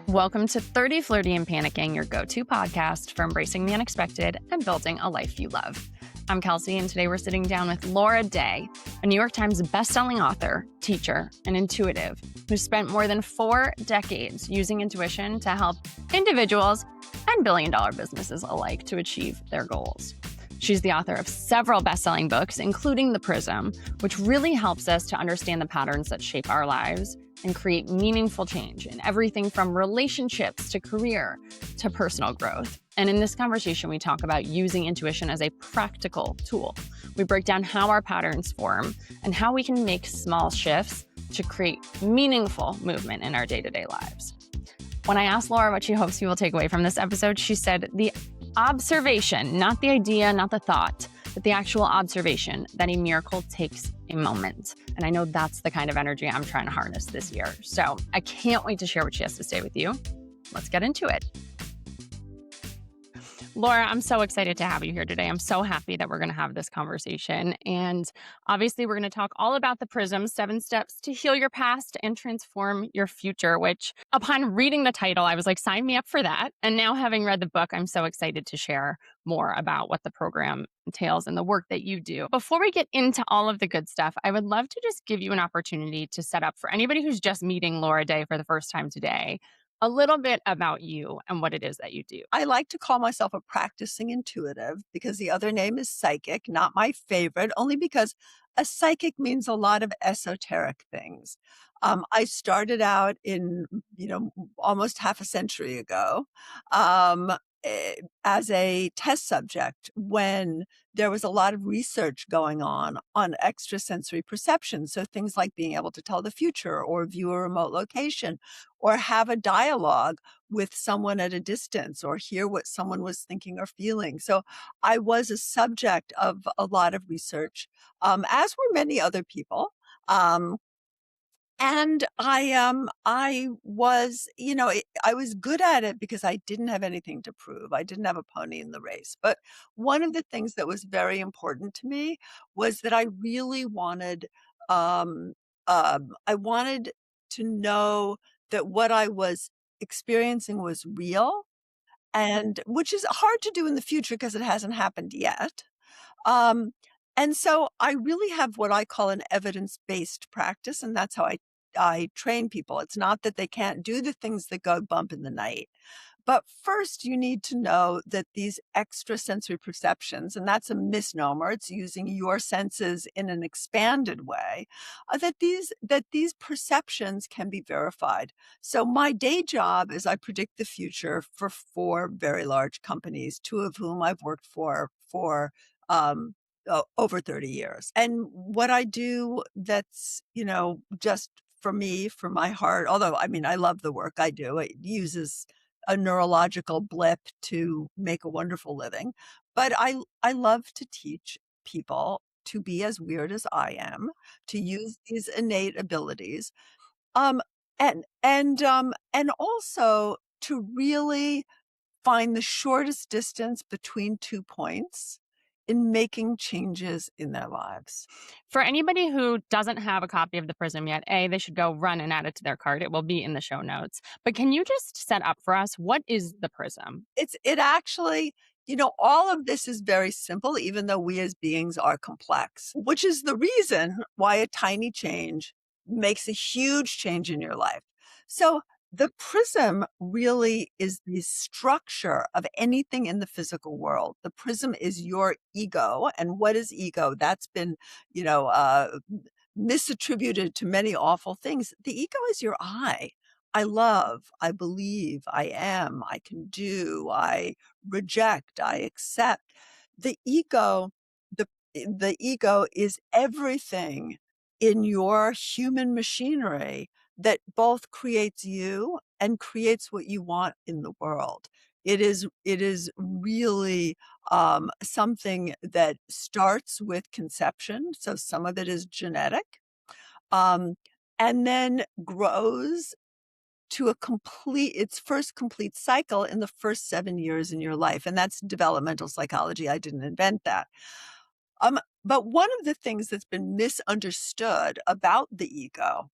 Welcome to 30, Flirty, and Panicking, your go-to podcast for embracing the unexpected and building a life you love. I'm Kelsey, and today we're sitting down with Laura Day, a New York Times bestselling author, teacher, and intuitive who spent more than 4 decades using intuition to help individuals and billion-dollar businesses alike to achieve their goals. She's the author of several best-selling books, including The Prism, which really helps us to understand the patterns that shape our lives and create meaningful change in everything from relationships to career to personal growth. And in this conversation, we talk about using intuition as a practical tool. We break down how our patterns form and how we can make small shifts to create meaningful movement in our day-to-day lives. When I asked Laura what she hopes you will take away from this episode, she said the observation, not the idea, not the thought, but the actual observation that a miracle takes a moment. And I know that's the kind of energy I'm trying to harness this year. So I can't wait to share what she has to say with you. Let's get into it. Laura, I'm so excited to have you here today. I'm so happy that we're going to have this conversation. And obviously, we're going to talk all about the Prism, 7 steps to heal your past and transform your future, which upon reading the title, I was like, sign me up for that. And now having read the book, I'm so excited to share more about what the program entails and the work that you do. Before we get into all of the good stuff, I would love to just give you an opportunity to set up for anybody who's just meeting Laura Day for the first time today, a little bit about you and what it is that you do. I like to call myself a practicing intuitive because the other name is psychic, not my favorite, only because a psychic means a lot of esoteric things. I started out in, almost half a century ago, as a test subject when there was a lot of research going on extrasensory perception. So things like being able to tell the future or view a remote location or have a dialogue with someone at a distance or hear what someone was thinking or feeling. So I was a subject of a lot of research, as were many other people. And I was, I was good at it because I didn't have anything to prove. I didn't have a pony in the race. But one of the things that was very important to me was that I really wanted, I wanted to know that what I was experiencing was real, and which is hard to do in the future because it hasn't happened yet. Um, and so I really have what I call an evidence-based practice, and that's how I train people. It's not that they can't do the things that go bump in the night. But first, you need to know that these extrasensory perceptions, and that's a misnomer, it's using your senses in an expanded way, that these perceptions can be verified. So my day job is I predict the future for 4 very large companies, 2 of whom I've worked for over 30 years. And what I do that's, just for me, for my heart, although I love the work I do, it uses a neurological blip to make a wonderful living. But I love to teach people to be as weird as I am, to use these innate abilities, um, and also to really find the shortest distance between 2 points in making changes in their lives. For anybody who doesn't have a copy of the Prism yet, they should go run and add it to their cart. It will be in the show notes. But can you just set up for us, what is the Prism? It actually, all of this is very simple, even though we as beings are complex, which is the reason why a tiny change makes a huge change in your life. So the prism really is the structure of anything in the physical world. The prism is your ego. And what is ego? That's been, misattributed to many awful things. The ego is your I. I love, I believe, I am, I can do, I reject, I accept. The ego, the ego is everything in your human machinery that both creates you and creates what you want in the world. It is really something that starts with conception. So some of it is genetic, um, and then grows to its first complete cycle in the first 7 years in your life. And that's developmental psychology. I didn't invent that. But one of the things that's been misunderstood about the ego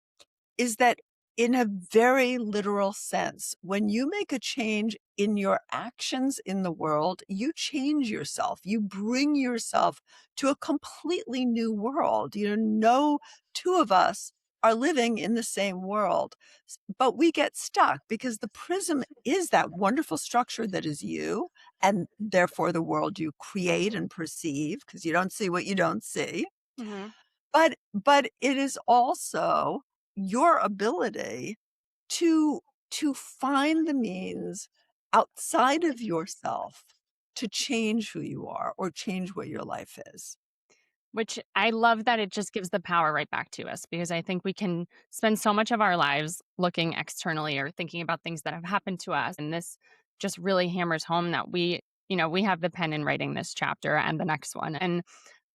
is that in a very literal sense. When you make a change in your actions in the world, you change yourself. You bring yourself to a completely new world. No two of us are living in the same world, but we get stuck because the prism is that wonderful structure that is you, and therefore the world you create and perceive because you don't see what you don't see. Hmm. But it is also your ability to find the means outside of yourself to change who you are or change what your life is. Which I love that it just gives the power right back to us because I think we can spend so much of our lives looking externally or thinking about things that have happened to us. And this just really hammers home that we have the pen in writing this chapter and the next one. And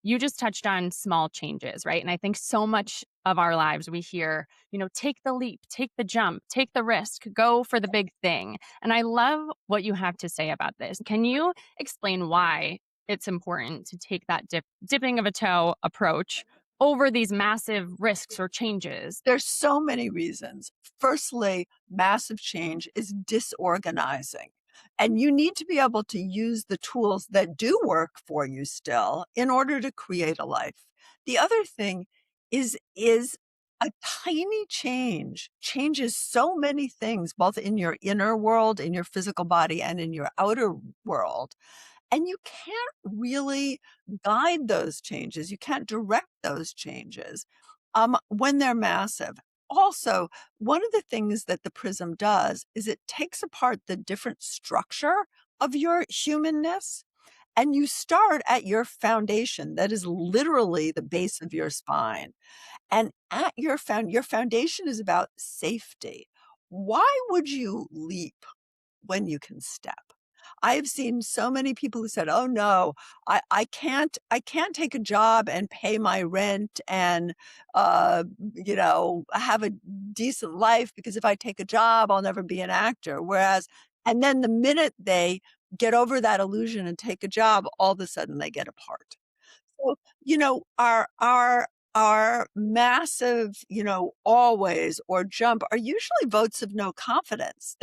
you just touched on small changes, right? And I think so much of our lives we hear, take the leap, take the jump, take the risk, go for the big thing. And I love what you have to say about this. Can you explain why it's important to take that dipping of a toe approach over these massive risks or changes? There's so many reasons. Firstly, massive change is disorganizing, and you need to be able to use the tools that do work for you still in order to create a life. The other thing is a tiny change changes so many things, both in your inner world, in your physical body, and in your outer world. And you can't really guide those changes. You can't direct those changes when they're massive. Also, one of the things that the prism does is it takes apart the different structure of your humanness, and you start at your foundation that is literally the base of your spine. And at your foundation is about safety. Why would you leap when you can step? I have seen so many people who said, "Oh no, I can't take a job and pay my rent and have a decent life because if I take a job, I'll never be an actor." And then the minute they get over that illusion and take a job, all of a sudden they get apart. So, our massive, always or jump are usually votes of no confidence.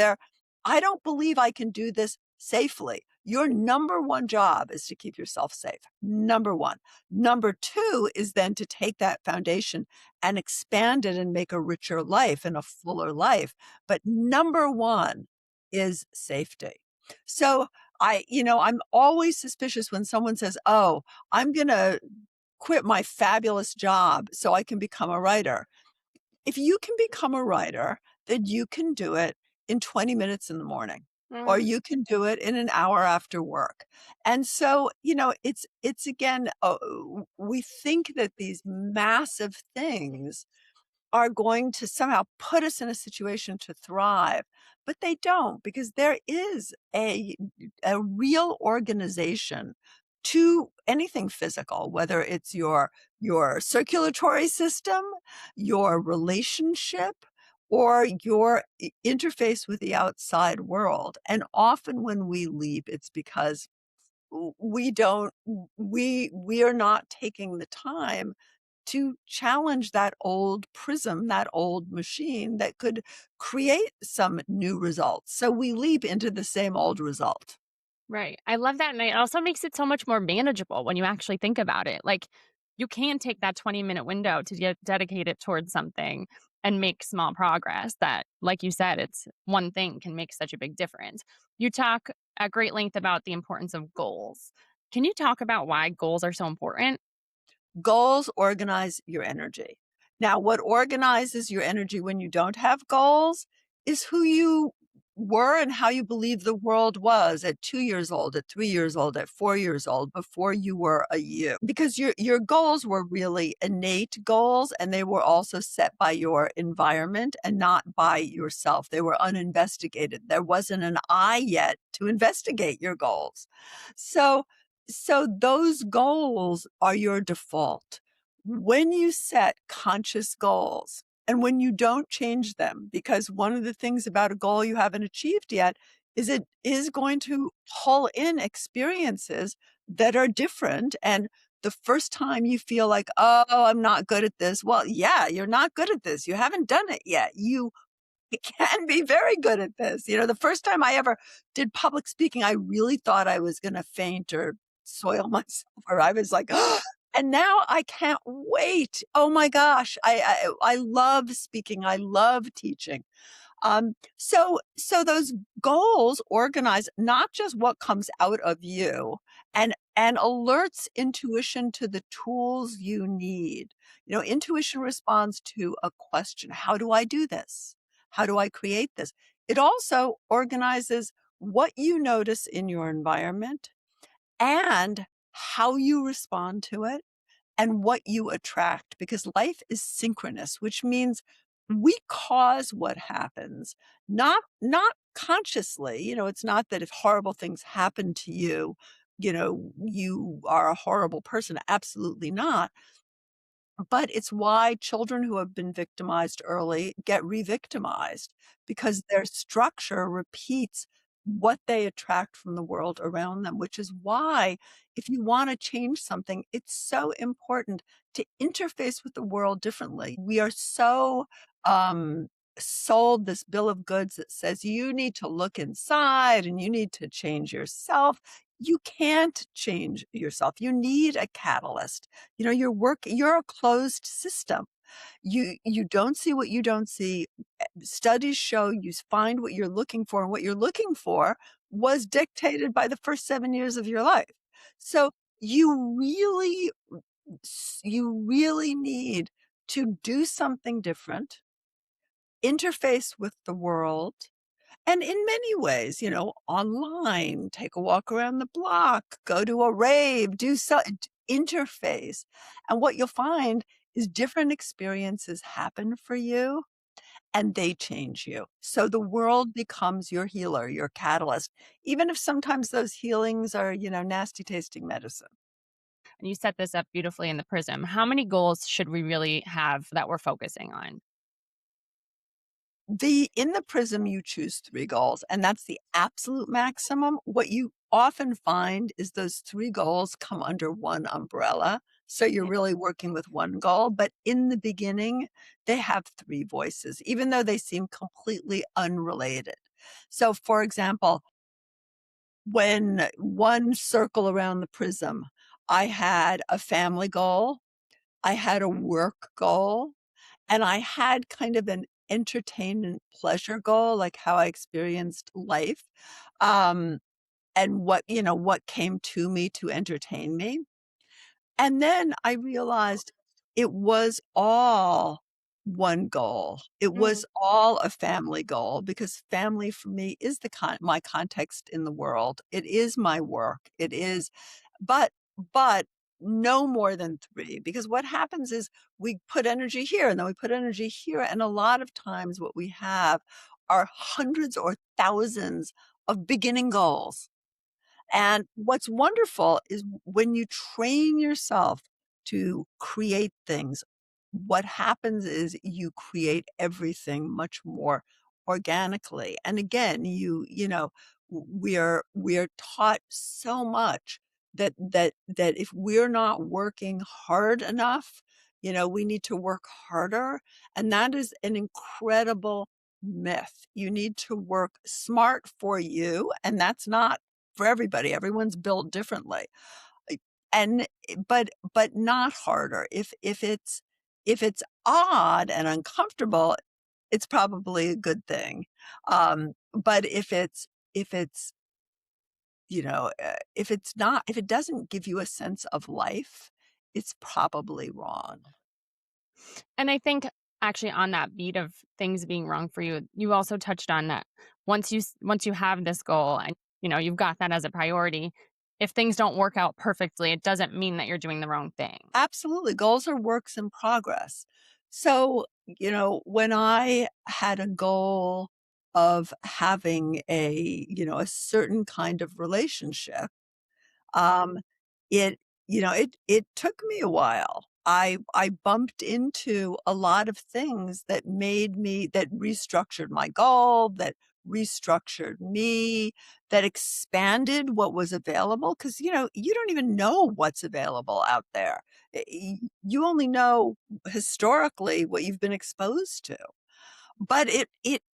I don't believe I can do this safely. Your number one job is to keep yourself safe. Number one. Number two is then to take that foundation and expand it and make a richer life and a fuller life. But number one is safety. So I'm always suspicious when someone says, "Oh, I'm going to quit my fabulous job so I can become a writer." If you can become a writer, then you can do it in 20 minutes in the morning, or Mhm. you can do it in an hour after work. And so, it's again, we think that these massive things are going to somehow put us in a situation to thrive, but they don't because there is a real organization to anything physical, whether it's your circulatory system, your relationship, or your interface with the outside world. And often when we leap, it's because we don't we are not taking the time to challenge that old prism, that old machine that could create some new results. So we leap into the same old result. Right. I love that. And it also makes it so much more manageable when you actually think about it. Like you can take that 20-minute window to get dedicated towards something and make small progress that, like you said, it's one thing can make such a big difference. You talk at great length about the importance of goals. Can you talk about why goals are so important? Goals organize your energy. Now, what organizes your energy when you don't have goals is who you were and how you believe the world was at 2 years old, at 3 years old, at 4 years old, before you were a you. Because your goals were really innate goals and they were also set by your environment and not by yourself. They were uninvestigated. There wasn't an I yet to investigate your goals. So those goals are your default. When you set conscious goals and when you don't change them, because one of the things about a goal you haven't achieved yet is it is going to pull in experiences that are different. And the first time you feel like, "Oh, I'm not good at this." Well, yeah, you're not good at this. You haven't done it yet. You can be very good at this. The first time I ever did public speaking, I really thought I was gonna faint or soil myself, or I was like, and now I can't wait. Oh my gosh. I love speaking. I love teaching. So those goals organize not just what comes out of you and alerts intuition to the tools you need. Intuition responds to a question. How do I do this? How do I create this? It also organizes what you notice in your environment and how you respond to it and what you attract, because life is synchronous, which means we cause what happens, not consciously. It's not that if horrible things happen to you, you are a horrible person. Absolutely not. But it's why children who have been victimized early get re-victimized, because their structure repeats what they attract from the world around them, which is why if you wanna change something, it's so important to interface with the world differently. We are so, sold this bill of goods that says you need to look inside and you need to change yourself. You can't change yourself. You need a catalyst. You're a closed system. You don't see what you don't see. Studies show you find what you're looking for, and what you're looking for was dictated by the first 7 years of your life. So you really you really need to do something different, interface with the world, and in many ways, online, take a walk around the block, go to a rave, do so interface. And what you'll find is different experiences happen for you and they change you. So the world becomes your healer, your catalyst, even if sometimes those healings are, nasty tasting medicine. And you set this up beautifully in the Prism. How many goals should we really have that we're focusing on? In the Prism, you choose 3 goals, and that's the absolute maximum. What you often find is those 3 goals come under one umbrella, so you're Yeah. really working with 1 goal, but in the beginning, they have 3 voices, even though they seem completely unrelated. So, for example, when one circle around the Prism, I had a family goal, I had a work goal, and I had kind of an entertainment pleasure goal, like how I experienced life, um, and what came to me to entertain me. And then I realized it was all one goal. It Mm. was all a family goal, because family for me is my context in the world. It is my work. It is, but but no more than 3, because what happens is we put energy here and then we put energy here, and a lot of times what we have are hundreds or thousands of beginning goals. And what's wonderful is when you train yourself to create things, what happens is you create everything much more organically. And again, we're taught so much that if we're not working hard enough, we need to work harder. And that is an incredible myth. You need to work smart for you, and that's not for everybody. Everyone's built differently. Uh, And but not harder. If it's odd and uncomfortable, it's probably a good thing. But if it doesn't give you a sense of life, it's probably wrong. And I think actually on that beat of things being wrong for you, you also touched on that once you have this goal and you've got that as a priority, if things don't work out perfectly, it doesn't mean that you're doing the wrong thing. Absolutely. Goals are works in progress. So, when I had a goal of having a certain kind of relationship, um, it it took me a while. I bumped into a lot of things that restructured my goal, that restructured me, that expanded what was available, because you don't even know what's available out there. You only know historically what you've been exposed to. But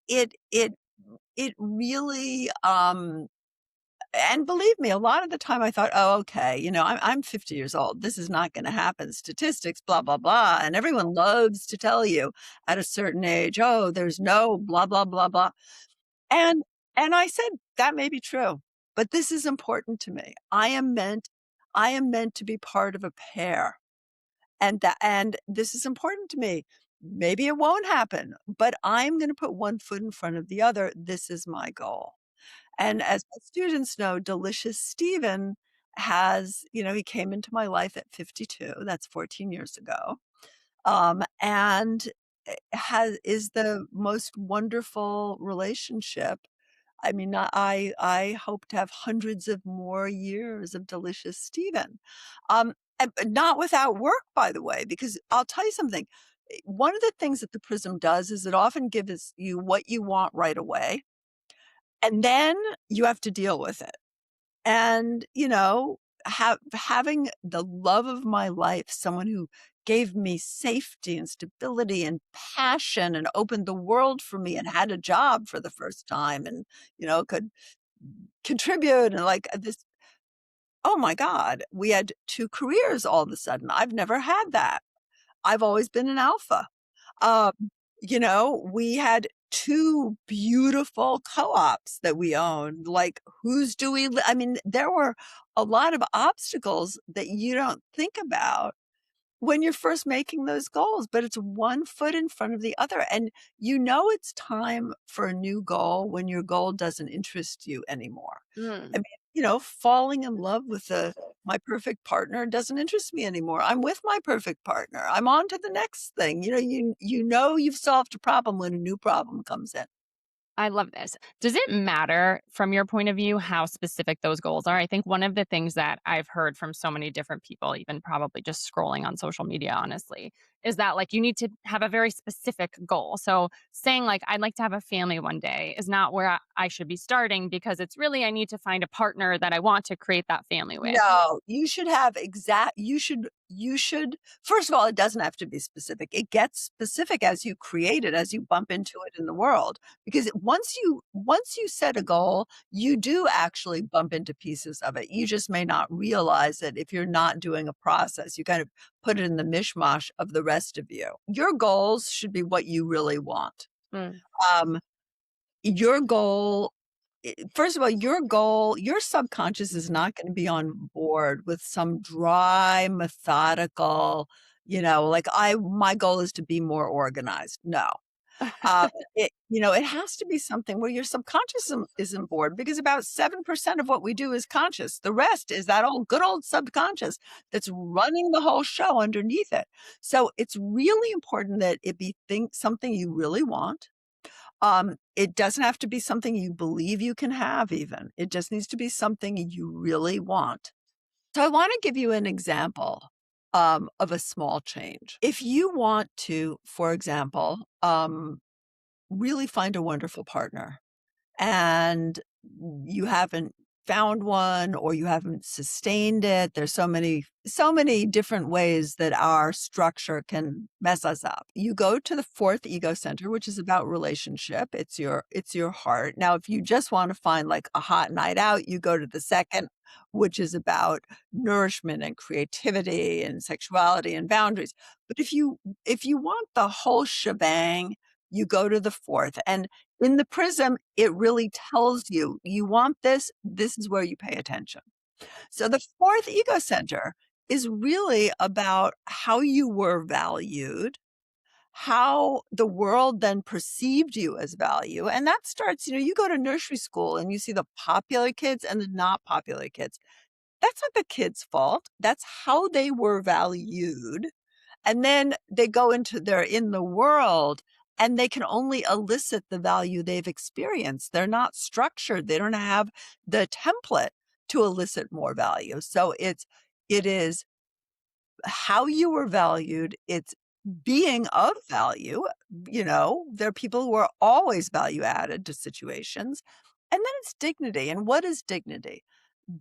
it really, and believe me, a lot of the time I thought, "Oh, okay, I'm 50 years old. This is not gonna happen. Statistics, blah, blah, blah." And everyone loves to tell you at a certain age, "Oh, there's no blah, blah, blah, blah." And and I said, "That may be true, but this is important to me. I am meant to be part of a pair, and this is important to me. Maybe it won't happen, but I'm gonna put one foot in front of the other. This is my goal." And as my students know, Delicious Steven he came into my life at 52, that's 14 years ago, and, has is the most wonderful relationship. I mean, I hope to have hundreds of more years of Delicious Steven. And but not without work, by the way, because I'll tell you something, one of the things that the Prism does is it often gives you what you want right away, and then you have to deal with it. And, having the love of my life, someone who gave me safety and stability and passion and opened the world for me and had a job for the first time and, could contribute and like this. Oh my God, we had 2 careers all of a sudden. I've never had that. I've always been an alpha. Um, we had 2 beautiful co-ops that we owned, like, whose do we li I mean, there were a lot of obstacles that you don't think about when you're first making those goals, but it's one foot in front of the other, and it's time for a new goal when your goal doesn't interest you anymore. I Mm. mean, falling in love with my perfect partner doesn't interest me anymore. I'm with my perfect partner. I'm on to the next thing. You've solved a problem when a new problem comes in. I love this. Does it matter from your point of view how specific those goals are? I think one of the things that I've heard from so many different people, even probably just scrolling on social media, honestly, is that like you need to have a very specific goal. So saying like, I'd like to have a family one day is not where I should be starting because it's really, I need to find a partner that I want to create that family with. No, you should have exact you should first of all, it doesn't have to be specific. It gets specific as you create it, as you bump into it in the world. Because once you set a goal, you do actually bump into pieces of it. You just may not realize it if you're not doing a process. You kind of put it in the mishmash of the rest of you. Your goals should be what you really want. Mm. Um, your goal First of all, your subconscious is not gonna be on board with some dry, methodical, like, "I my goal is to be more organized." No. It has to be something where your subconscious isn't bored because about 7% of what we do is conscious. The rest is that old good old subconscious that's running the whole show underneath it. So, it's really important that it be something you really want. It doesn't have to be something you believe you can have even. It just needs to be something you really want. So I wanna give you an example, of a small change. If you want to, for example, really find a wonderful partner and you haven't found one or you haven't sustained it. There's so many different ways that our structure can mess us up. You go to the fourth ego center, which is about relationship. It's your heart. Now, if you just want to find like a hot night out, you go to the second, which is about nourishment and creativity and sexuality and boundaries. But if you want the whole shebang, you go to the fourth. And in the prism, it really tells you, you want this, this is where you pay attention. So the fourth ego center is really about how you were valued, how the world then perceived you as value. And that starts, you go to nursery school and you see the popular kids and the not popular kids. That's not the kids' fault. That's how they were valued, and then they're in the world and they can only elicit the value they've experienced. They're not structured. They don't have the template to elicit more value. So it is how you were valued. It's being of value. There are people who are always value added to situations. And then it's dignity. And what is dignity?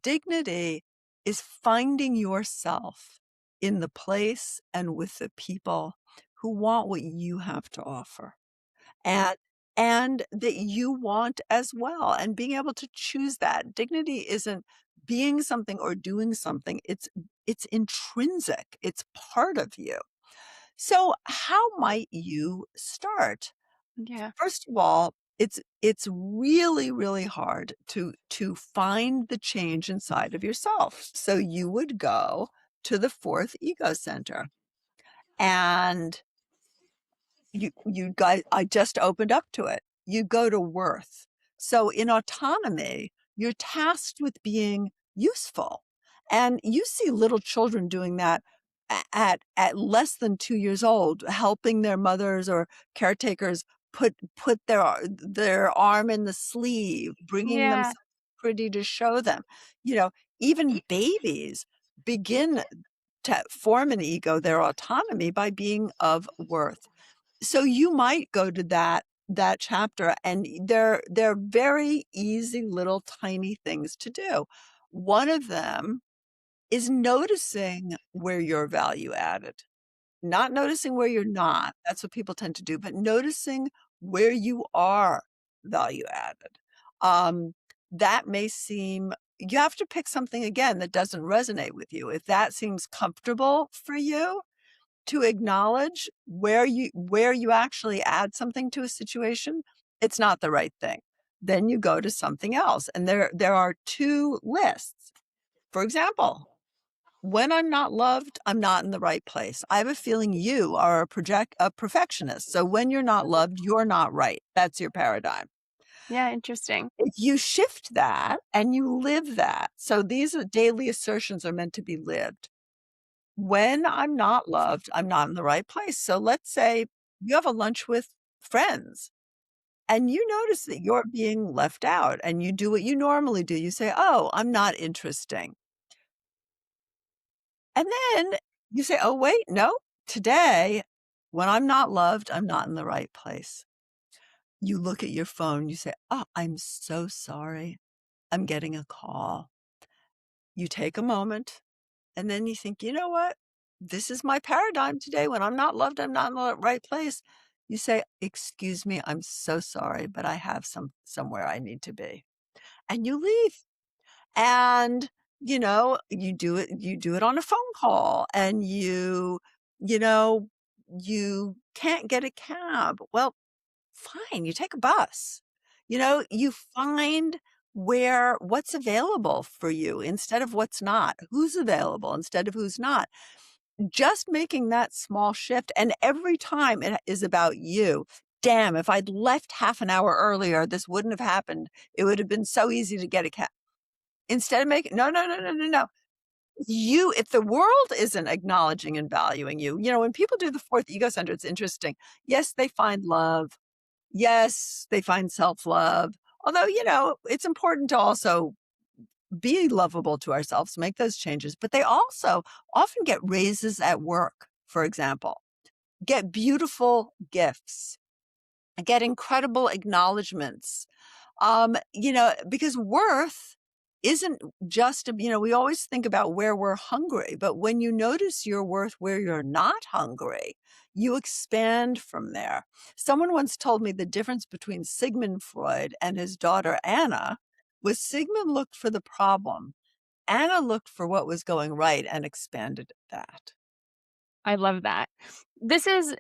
Dignity is finding yourself in the place and with the people who want what you have to offer. And and that you want as well, and being able to choose that. Dignity isn't being something or doing something, it's intrinsic, it's part of you. So, how might you start? Yeah. First of all, it's really, really hard to find the change inside of yourself. So you would go to the fourth ego center, and you guys I just opened up to it. You go to worth. So in autonomy, you're tasked with being useful. And you see little children doing that at less than 2 years old, helping their mothers or caretakers put their arm in the sleeve, bringing them Yeah. something pretty to show them. You know, even babies begin to form an ego, their autonomy, by being of worth. So you might go to that chapter, and they're very easy little tiny things to do. One of them is noticing where you're value added, not noticing where you're not. That's what people tend to do, but noticing where you are value added. Um, that may seem you have to pick something again that doesn't resonate with you. If that seems comfortable for you, to acknowledge where you actually add something to a situation, it's not the right thing. Then you go to something else, and there are 2 lists. For example, when I'm not loved, I'm not in the right place. I have a feeling you are a perfectionist. So when you're not loved, you're not right. That's your paradigm. Yeah. Interesting. If you shift that and you live that, so these are daily assertions are meant to be lived. When I'm not loved, I'm not in the right place. So let's say you have a lunch with friends and you notice that you're being left out, and you do what you normally do. You say, "Oh, I'm not interesting." And then you say, "Oh, wait, no, today, when I'm not loved, I'm not in the right place." You look at your phone, you say, "Oh, I'm so sorry. I'm getting a call." You take a moment. And then you think, "You know what? This is my paradigm today. When I'm not loved, I'm not in the right place." You say, "Excuse me, I'm so sorry, but I have somewhere I need to be." And you leave. And, you do it on a phone call, and you know, you can't get a cab. Well, fine, you take a bus. You find what's available for you instead of what's not, who's available instead of who's not. Just making that small shift, and every time it is about you. Damn, if I'd left half an hour earlier, this wouldn't have happened. It would have been so easy to get a cab. Instead of making no, no, no, no, no, no. If the world isn't acknowledging and valuing you, when people do the fourth ego center, it's interesting. Yes, they find love. Yes, they find self-love. Although, it's important to also be lovable to ourselves, make those changes, but they also often get raises at work, for example, get beautiful gifts, get incredible acknowledgments. Because worth isn't just, we always think about where we're hungry, but when you notice your worth where you're not hungry, you expand from there. Someone once told me the difference between Sigmund Freud and his daughter Anna was Sigmund looked for the problem. Anna looked for what was going right and expanded that. I love that. This is,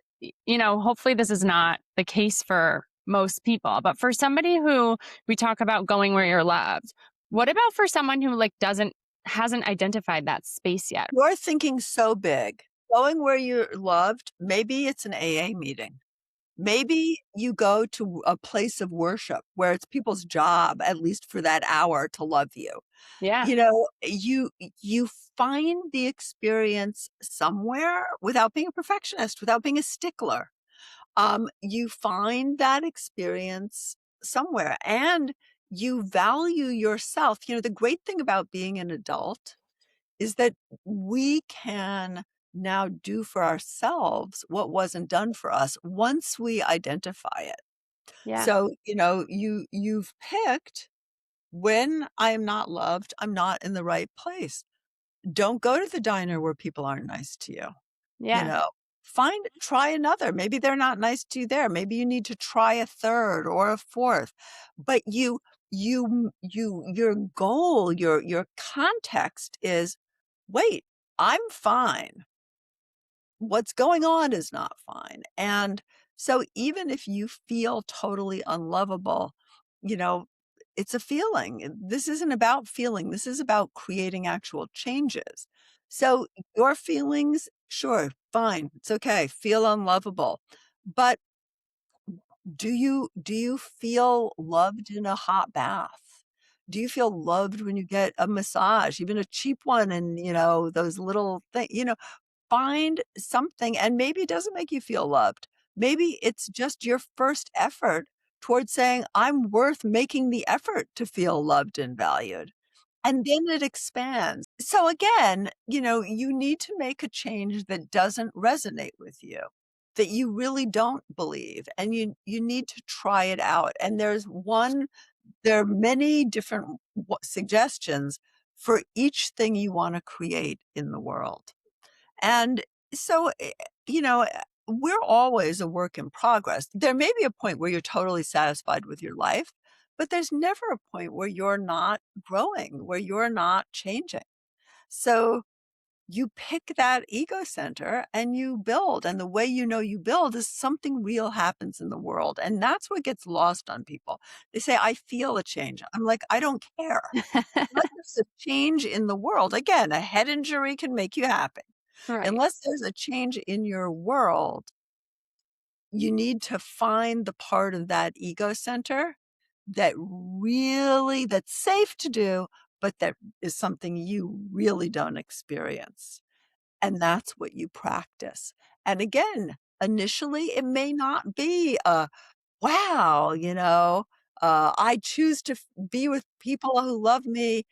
hopefully this is not the case for most people, but for somebody who we talk about going where you're loved, what about for someone who hasn't identified that space yet? You're thinking so big. Going where you're loved, maybe it's an AA meeting. Maybe you go to a place of worship where it's people's job, at least for that hour, to love you. Yeah. You find the experience somewhere without being a perfectionist, without being a stickler. You find that experience somewhere, and you value yourself. The great thing about being an adult is that we can now do for ourselves what wasn't done for us once we identify it. Yeah. So, you've picked, when I am not loved, I'm not in the right place. Don't go to the diner where people aren't nice to you, you Yeah. know? try another. Maybe they're not nice to you there. Maybe you need to try a third or a fourth. But your goal, your context is, wait, I'm fine. What's going on is not fine. And so even if you feel totally unlovable, you know, it's a feeling. This isn't about feeling. This is about creating actual changes. So your feelings, sure, fine. It's okay. Feel unlovable. But do you feel loved in a hot bath? Do you feel loved when you get a massage, even a cheap one and, those little things, find something, and maybe it doesn't make you feel loved. Maybe it's just your first effort towards saying, "I'm worth making the effort to feel loved and valued." And then it expands. So again, you need to make a change that doesn't resonate with you, that you really don't believe, and you need to try it out. And there are many different suggestions for each thing you want to create in the world. And so, we're always a work in progress. There may be a point where you're totally satisfied with your life, but there's never a point where you're not growing, where you're not changing. So you pick that ego center and you build. And the way you know you build is something real happens in the world. And that's what gets lost on people. They say, I feel a change. I'm like, I don't care. Unless there's a change in the world. Again, a head injury can make you happy. Right. Unless there's a change in your world, you need to find the part of that ego center that's safe to do, but that is something you really don't experience. And that's what you practice. And again, initially, it may not be a wow, I choose to be with people who love me.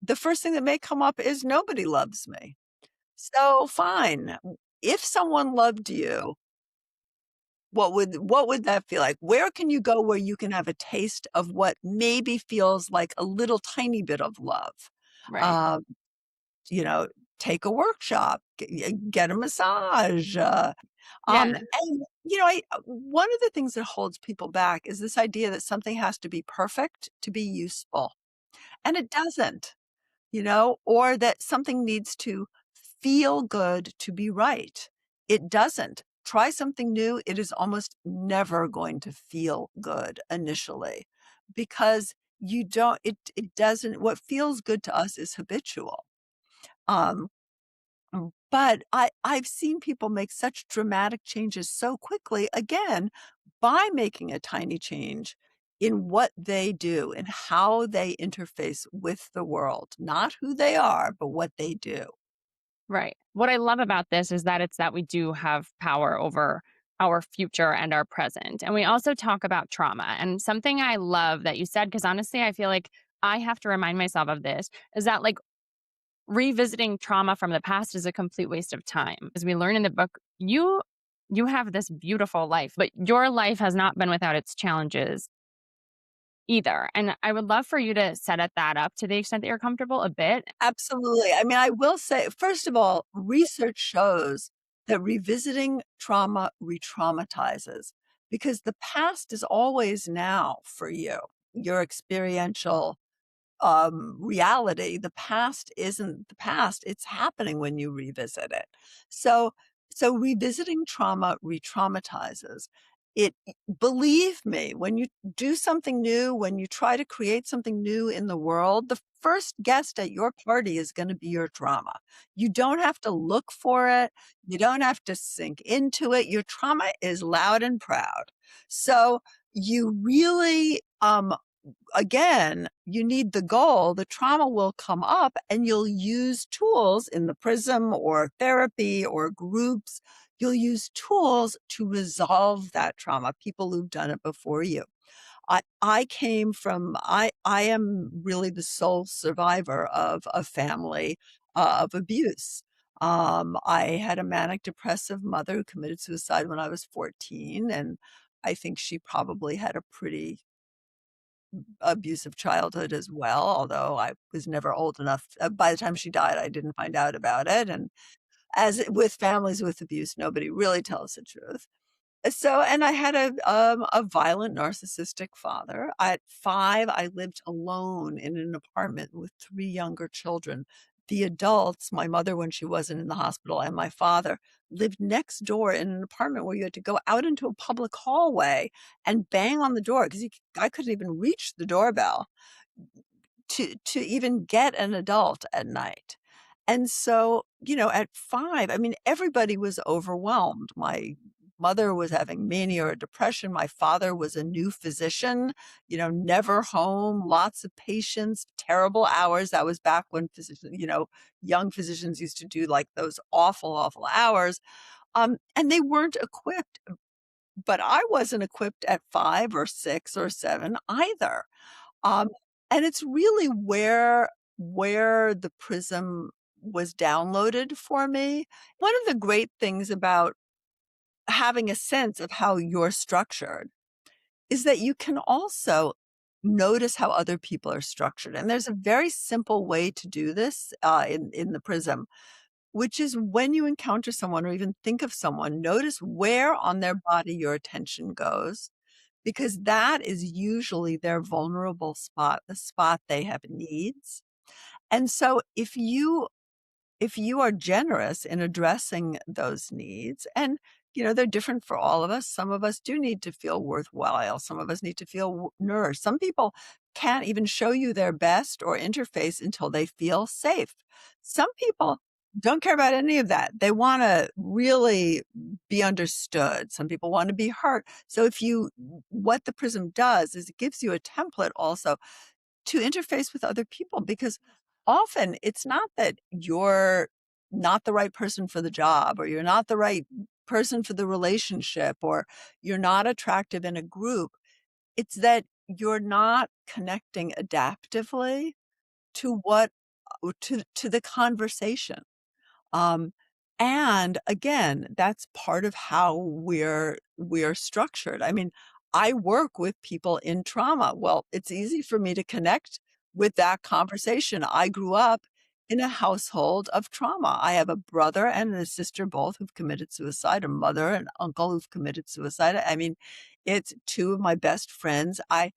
The first thing that may come up is nobody loves me. So fine. If someone loved you, what would that feel like? Where can you go where you can have a taste of what maybe feels like a little tiny bit of love? Right. Um, you know, take a workshop, get a massage. Yeah. And one of the things that holds people back is this idea that something has to be perfect to be useful, and it doesn't. Or that something needs to feel good to be right. It doesn't. Try something new. It is almost never going to feel good initially because it doesn't, what feels good to us is habitual. Um, but I've seen people make such dramatic changes so quickly, again, by making a tiny change in what they do and how they interface with the world, not who they are, but what they do. Right. What I love about this is that it's that we do have power over our future and our present. And we also talk about trauma. And something I love that you said, because honestly, I feel like I have to remind myself of this, is that like revisiting trauma from the past is a complete waste of time. As we learn in the book, you have this beautiful life, but your life has not been without its challenges either. And I would love for you to set it that up to the extent that you're comfortable a bit. Absolutely. I mean, I will say, first of all, research shows that revisiting trauma re-traumatizes because the past is always now for you. Your experiential reality. The past isn't the past. It's happening when you revisit it. So, so revisiting trauma re-traumatizes. It, believe me, when you do something new, when you try to create something new in the world, the first guest at your party is going to be your trauma. You don't have to look for it. You don't have to sink into it. Your trauma is loud and proud. So you really, again, you need the goal. The trauma will come up and you'll use tools in the Prism or therapy or groups. You'll use tools to resolve that trauma, people who've done it before you. I am really the sole survivor of a family of abuse. I had a manic depressive mother who committed suicide when I was 14, and I think she probably had a pretty abusive childhood as well, although I was never old enough. By the time she died, I didn't find out about it. as with families with abuse, nobody really tells the truth. So and I had a violent narcissistic father. At 5, I lived alone in an apartment with 3 younger children. The adults, my mother when she wasn't in the hospital, and my father lived next door in an apartment where you had to go out into a public hallway and bang on the door 'cause I couldn't even reach the doorbell to even get an adult at night. And so, at 5, I mean, everybody was overwhelmed. My mother was having mania or depression. My father was a new physician, never home, lots of patients, terrible hours. That was back when young physicians used to do like those awful, awful hours. And they weren't equipped, but I wasn't equipped at 5 or 6 or 7 either. Um, and it's really where the Prism was downloaded for me. One of the great things about having a sense of how you're structured is that you can also notice how other people are structured. And there's a very simple way to do this in the Prism, which is when you encounter someone or even think of someone, notice where on their body your attention goes because that is usually their vulnerable spot, the spot they have needs. And so if you are generous in addressing those needs and they're different for all of us. Some of us do need to feel worthwhile. Some of us need to feel nourished. Some people can't even show you their best or interface until they feel safe. Some people don't care about any of that. They want to really be understood. Some people want to be heard. So what the Prism does is it gives you a template also to interface with other people because often it's not that you're not the right person for the job or you're not the right person for the relationship or you're not attractive in a group. It's that you're not connecting adaptively to to the conversation. Um, and again, that's part of how we're structured. I mean, I work with people in trauma. Well, it's easy for me to connect with that conversation. I grew up in a household of trauma. I have a brother and a sister both who've committed suicide, a mother and uncle who've committed suicide. I mean, it's two of my best friends. I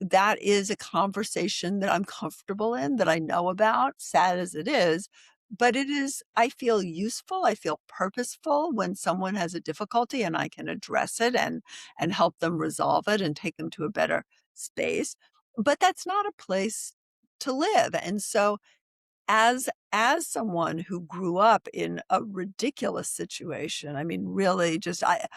That is a conversation that I'm comfortable in, that I know about, sad as it is, but it is I feel useful, I feel purposeful when someone has a difficulty and I can address it and help them resolve it and take them to a better space, but that's not a place to live, and so as someone who grew up in a ridiculous situation, I mean, really just I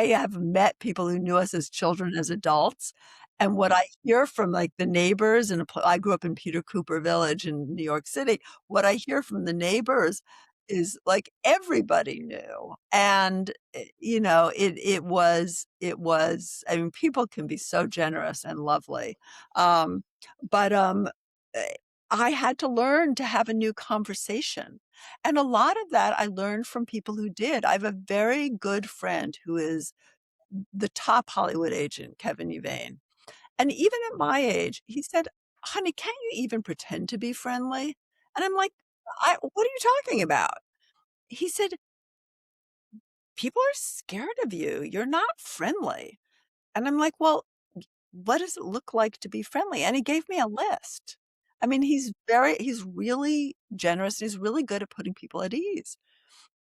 have met people who knew us as children, as adults, and what I hear from, like, the neighbors and I grew up in Peter Cooper Village in New York City. What I hear from the neighbors is, like, everybody knew, and, it was I mean, people can be so generous and lovely, um, but eh I had to learn to have a new conversation, and a lot of that I learned from people who did. I have a very good friend who is the top Hollywood agent, Kevin Evane, and even at my age, he said, "Honey, can't you even pretend to be friendly?" And I'm like, What are you talking about?" He said, "People are scared of you. You're not friendly." And I'm like, "Well, what does it look like to be friendly?" And he gave me a list. I mean, he's really generous. He's really good at putting people at ease.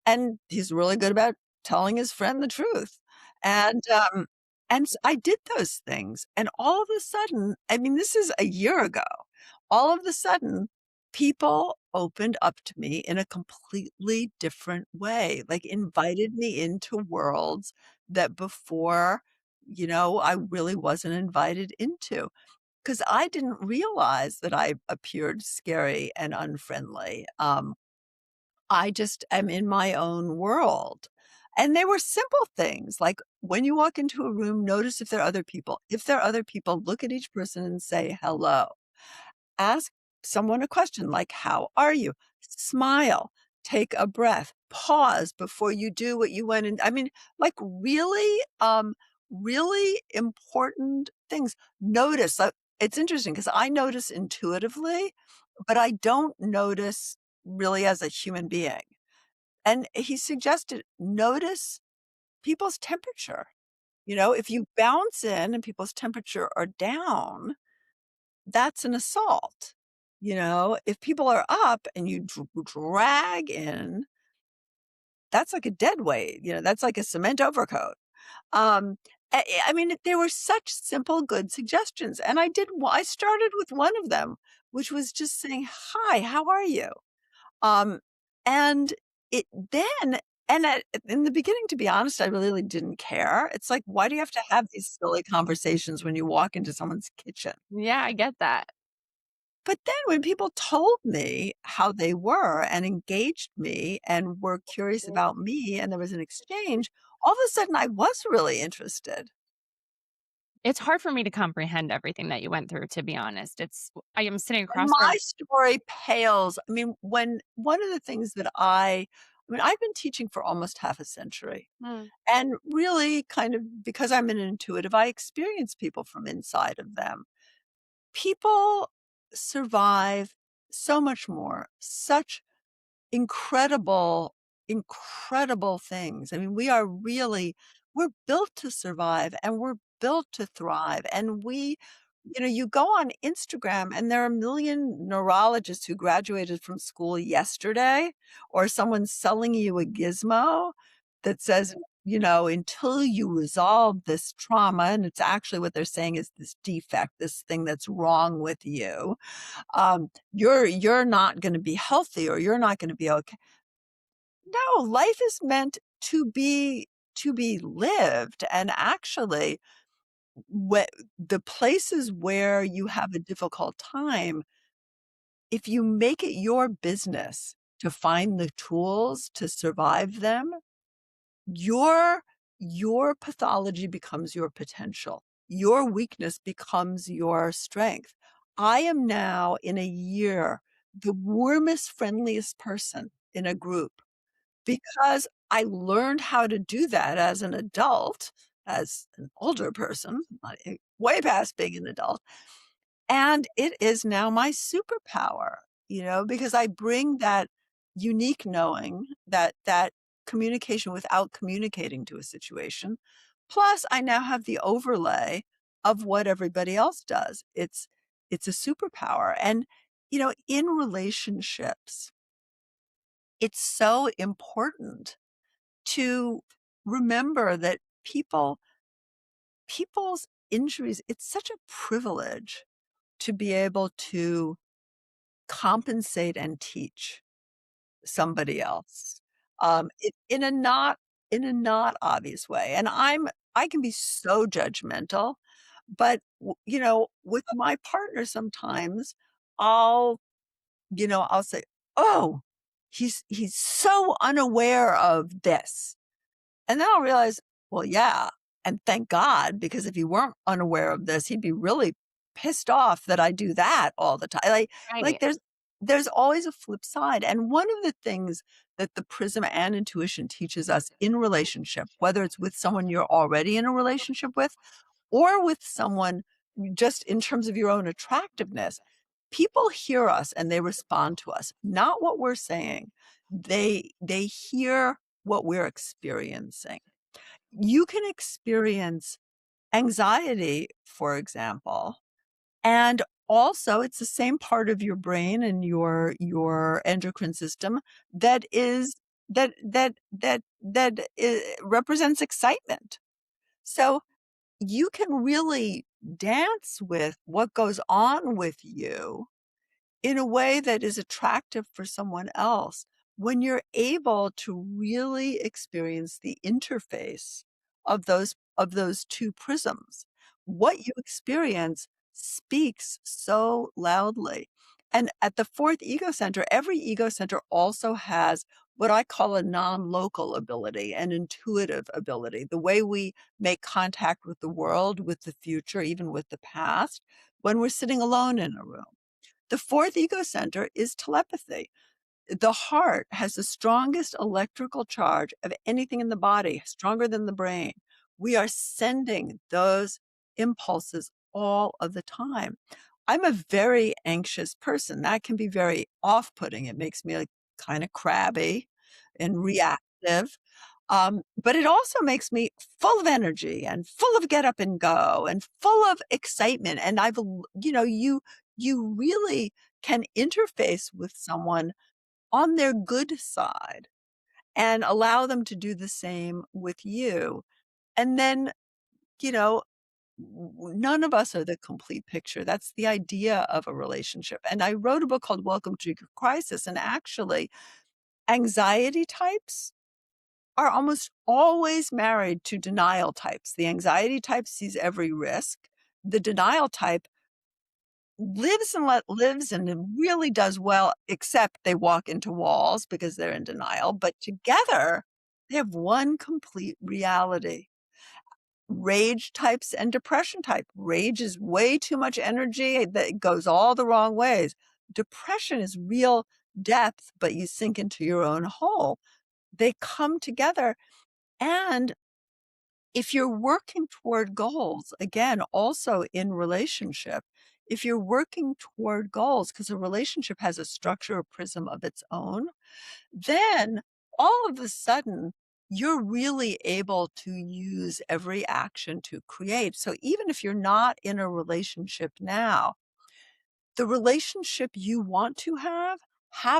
And he's really good about telling his friend the truth. And, I did those things, and all of a sudden I mean, this is a year ago. All of a sudden, people opened up to me in a completely different way, like, invited me into worlds that before, I really wasn't invited into. 'Cause I didn't realize that I appeared scary and unfriendly. I just am in my own world. And they were simple things, like, when you walk into a room, notice if there are other people. If there are other people, look at each person and say hello. Ask someone a question like, "How are you?" Smile, take a breath, pause before you do what you went and I mean, like, really important things. Notice, it's interesting because I notice intuitively, but I don't notice really as a human being. And he suggested notice people's temperature. You know, if you bounce in and people's temperature are down, that's an assault. You know, if people are up and you drag in, that's like a dead weight, you know, that's like a cement overcoat. I mean, there were such simple, good suggestions, and I started with one of them, which was just saying, "Hi, how are you?" Um, and it then and in the beginning, to be honest, I really didn't care. It's like, why do you have to have these silly conversations when you walk into someone's kitchen? Yeah, I get that. But then when people told me how they were and engaged me and were curious about me and there was an exchange, all of a sudden I was really interested. It's hard for me to comprehend everything that you went through, to be honest. I am sitting And across my from. story pales. I mean, when one of the things that I mean, I've been teaching for almost half a century. Mm. And really kind of because I'm an intuitive, I experience people from inside of them. People survive so much more, such incredible, incredible things. I mean, we're built to survive and we're built to thrive. And you go on Instagram and there are a million neurologists who graduated from school yesterday, or someone's selling you a gizmo that says, until you resolve this trauma, and it's actually what they're saying is this defect, this thing that's wrong with you, you're not gonna be healthy or you're not gonna be okay. No, life is meant to be lived, and actually, whe the places where you have a difficult time, if you make it your business to find the tools to survive them, your your pathology becomes your potential. Your weakness becomes your strength. I am now in a year the warmest, friendliest person in a group because I learned how to do that as an adult, as an older person, way past being an adult. And it is now my superpower, because I bring that unique knowing, that communication without communicating to a situation. Plus, I now have the overlay of what everybody else does. It's a superpower. And, in relationships, it's so important to remember that people's injuries, it's such a privilege to be able to compensate and teach somebody else, in a not obvious way, and I can be so judgmental, but, with my partner sometimes, I'll I'll say, "Oh, he's so unaware of this." And then I'll realize, well, yeah, and thank God, because if he weren't unaware of this, he'd be really pissed off that I do that all the time. Like Right. there's always a flip side. And one of the things that the Prism and intuition teaches us in relationship, whether it's with someone you're already in a relationship with or with someone just in terms of your own attractiveness, people hear us and they respond to us, not what we're saying. They hear what we're experiencing. You can experience anxiety, for example, and also it's the same part of your brain and your endocrine system that is that represents excitement. So you can really dance with what goes on with you in a way that is attractive for someone else when you're able to really experience the interface of those two prisms. What you experience speaks so loudly. And at the fourth ego center, every ego center also has what I call a non-local ability, an intuitive ability, the way we make contact with the world, with the future, even with the past, when we're sitting alone in a room. The fourth ego center is telepathy. The heart has the strongest electrical charge of anything in the body, stronger than the brain. We are sending those impulses all of the time. I'm a very anxious person. That can be very off putting. It makes me like kind of crabby. and reactive. But it also makes me full of energy and full of get up and go and full of excitement. And you really can interface with someone on their good side and allow them to do the same with you. And then, you know, none of us are the complete picture. That's the idea of a relationship. And I wrote a book called Welcome to Your Crisis. And actually, anxiety types are almost always married to denial types. The anxiety type sees every risk. The denial type lives and it really does well, except they walk into walls because they're in denial. But together, they have one complete reality. Rage types and depression type. Rage is way too much energy that goes all the wrong ways. Depression is real depth, but you sink into your own hole. They come together. And if you're working toward goals, again, also in relationship, if you're working toward goals, because a relationship has a structure, a prism of its own, then all of a sudden, you're really able to use every action to create. So even if you're not in a relationship now, the relationship you want to have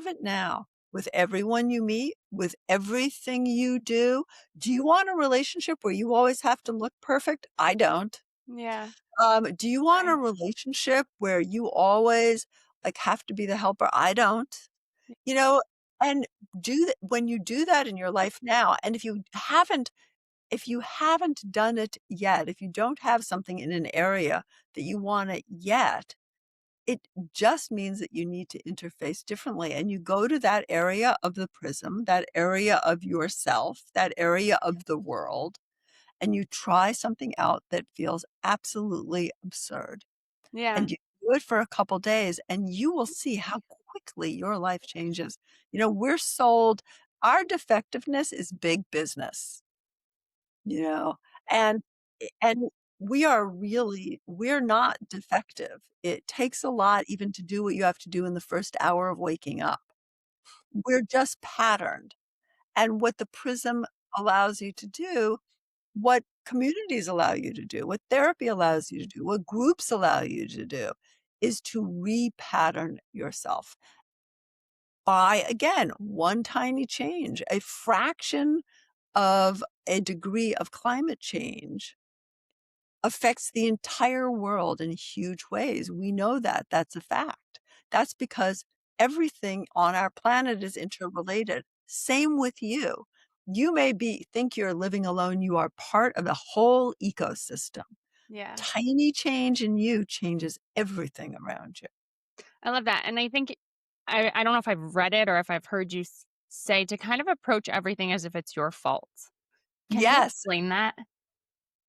it now with everyone you meet, with everything you do. Do you want a relationship where you always have to look perfect? I don't. Yeah. Do you want a Right. relationship where you always like have to be the helper? I don't. You know, and do that when you do that in your life now, and if you haven't done it yet, if you don't have something in an area that you want it yet, it just means that you need to interface differently, and you go to that area of the prism, that area of yourself, that area of the world, and you try something out that feels absolutely absurd, Yeah. and you do it for a couple days, and you will see how quickly your life changes. We're sold our defectiveness is big business, you know, and and we're not defective. It takes a lot even to do what you have to do in the first hour of waking up. We're just patterned, and what the prism allows you to do, what communities allow you to do, what therapy allows you to do, what groups allow you to do, is to repattern yourself by, again, one tiny change, a fraction of a degree of climate change affects the entire world in huge ways. We know that. That's a fact. That's because everything on our planet is interrelated. Same with you. You may think you're living alone. You are part of the whole ecosystem. Yeah. Tiny change in you changes everything around you. I love that. And I think I don't know if I've read it or if I've heard you say to kind of approach everything as if it's your fault. Can you Yes. explain that?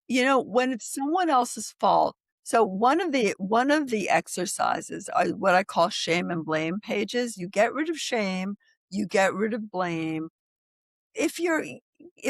When it's someone else's fault, so one of the exercises are what I call shame and blame pages. You get rid of shame, you get rid of blame. If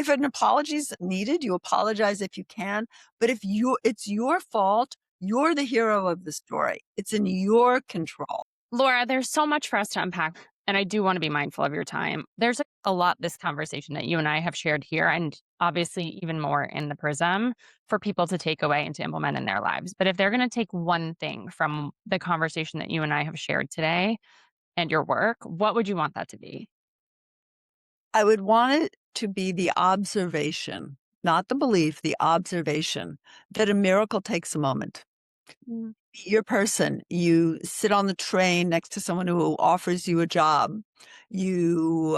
an apology is needed, you apologize if you can, but if it's your fault, you're the hero of the story. It's in your control. Laura, there's so much for us to unpack, and I do want to be mindful of your time. There's a lot this conversation that you and I have shared here, and obviously even more in the prism for people to take away and to implement in their lives. But if they're going to take one thing from the conversation that you and I have shared today and your work, what would you want that to be? I would want it to be the observation, not the belief, the observation that a miracle takes a moment. Mm. Your person. You sit on the train next to someone who offers you a job. You,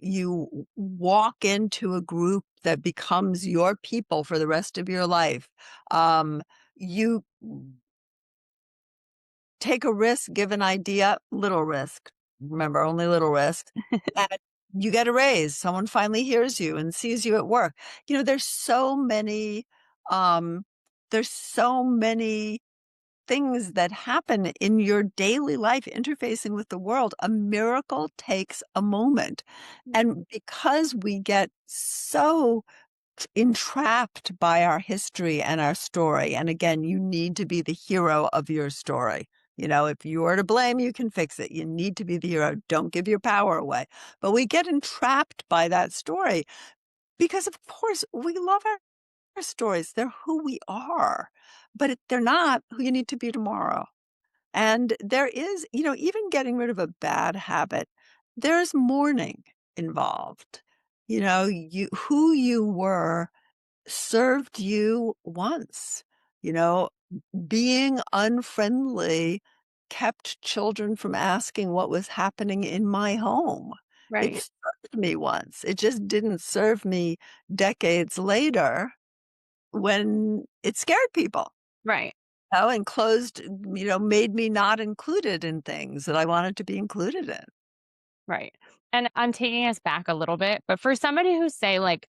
you walk into a group that becomes your people for the rest of your life. You take a risk, give an idea, little risk. Remember, only little risk. And you get a raise. Someone finally hears you and sees you at work. You know, um, there's so many things that happen in your daily life interfacing with the world. A miracle takes a moment. And because we get so entrapped by our history and our story, and again, you need to be the hero of your story. If you're to blame, you can fix it. You need to be the hero. Don't give your power away. But we get entrapped by that story because, of course, we love our stories. They're who we are, but they're not who you need to be tomorrow. And there is, even getting rid of a bad habit, there's mourning involved. Who you were served you once. You know, being unfriendly kept children from asking what was happening in my home. It Right. served me once. It just didn't serve me decades later when it scared people. Right. And closed, made me not included in things that I wanted to be included in. Right. And I'm taking us back a little bit, but for somebody who say like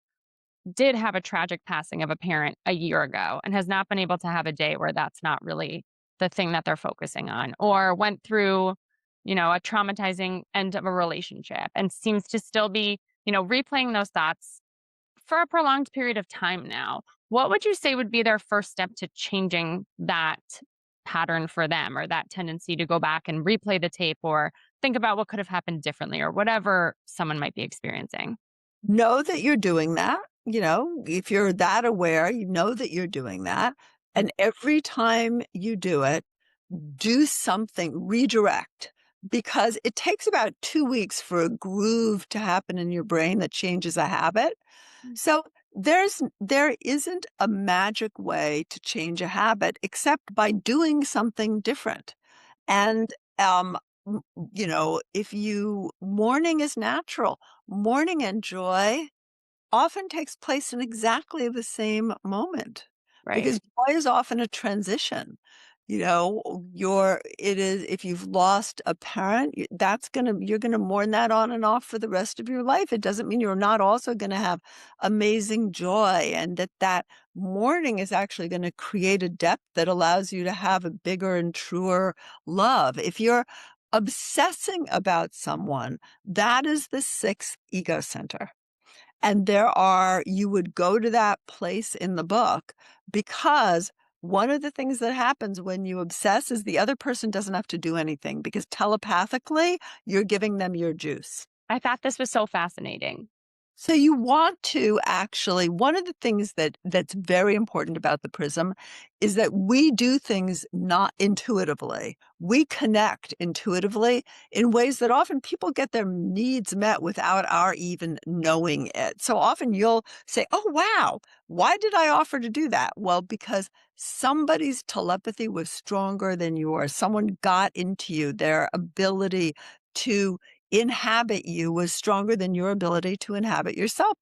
did have a tragic passing of a parent a year ago and has not been able to have a day where that's not really the thing that they're focusing on, or went through, a traumatizing end of a relationship and seems to still be, replaying those thoughts for a prolonged period of time now, what would you say would be their first step to changing that pattern for them, or that tendency to go back and replay the tape or think about what could have happened differently or whatever someone might be experiencing? Know that you're doing that. If you're that aware, you know that you're doing that. And every time you do it, do something, redirect, because it takes about 2 weeks for a groove to happen in your brain that changes a habit. Mm. So there isn't a magic way to change a habit except by doing something different. And, if mourning is natural. Mourning and joy often takes place in exactly the same moment Right. because joy is often a transition. It is, if you've lost a parent, you're going to mourn that on and off for the rest of your life. It doesn't mean you're not also going to have amazing joy, and that mourning is actually going to create a depth that allows you to have a bigger and truer love. If you're obsessing about someone, that is the sixth ego center. And you would go to that place in the book because one of the things that happens when you obsess is the other person doesn't have to do anything because telepathically you're giving them your juice. I thought this was so fascinating. So you want to actually, one of the things that's very important about the prism is that we do things not intuitively. We connect intuitively in ways that often people get their needs met without our even knowing it. So often you'll say, "Oh, wow, why did I offer to do that?" Well, because somebody's telepathy was stronger than yours. Someone got into you, their ability to inhabit you was stronger than your ability to inhabit yourself.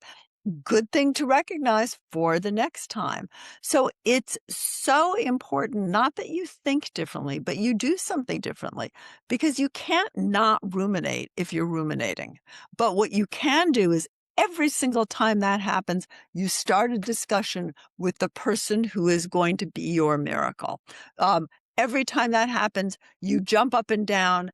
Good thing to recognize for the next time. So it's so important, not that you think differently, but you do something differently because you can't not ruminate if you're ruminating. But what you can do is every single time that happens, you start a discussion with the person who is going to be your miracle. Um, every time that happens, you jump up and down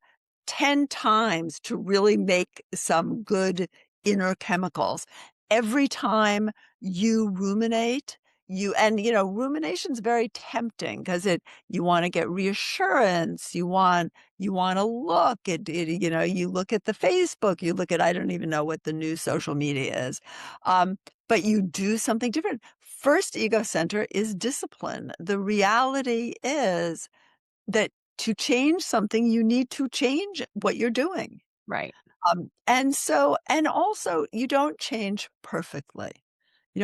10 times to really make some good inner chemicals. Every time you ruminate, rumination's very tempting because you want to get reassurance. You want to look at it, you look at the Facebook, you look at, I don't even know what the new social media is. But you do something different. First ego center is discipline. The reality is that to change something, you need to change what you're doing. Right. And also you don't change perfectly.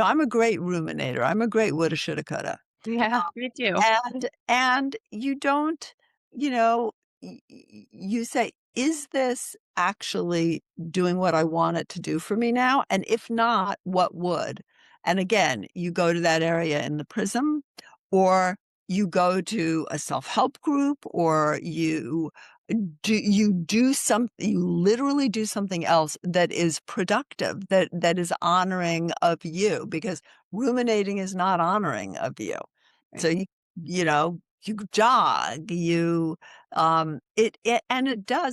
I'm a great ruminator. I'm a great woulda, shoulda, coulda. Yeah, me too. And you don't, you know, you say, "Is this actually doing what I want it to do for me now? And if not, what would?" And again, you go to that area in the prism, or you go to a self-help group, or you literally do something else that is productive, that is honoring of you, because ruminating is not honoring of you. So Right. you jog,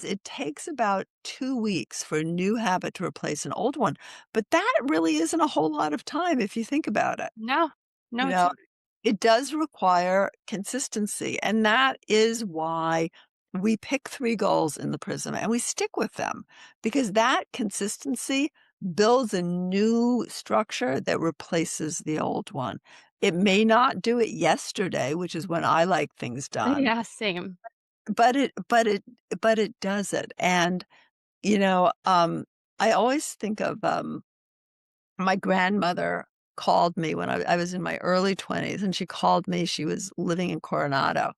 it takes about 2 weeks for a new habit to replace an old one, but that really isn't a whole lot of time if you think about it, No, you no, it's know? not. It does require consistency, and that is why we pick 3 goals in the Prism and we stick with them, because that consistency builds a new structure that replaces the old one. It may not do it yesterday, which is when I like things done, Yeah, same. but it does it, and, you know, I always think of, my grandmother called me when I was in my early 20s, and she called me. She was living in Coronado,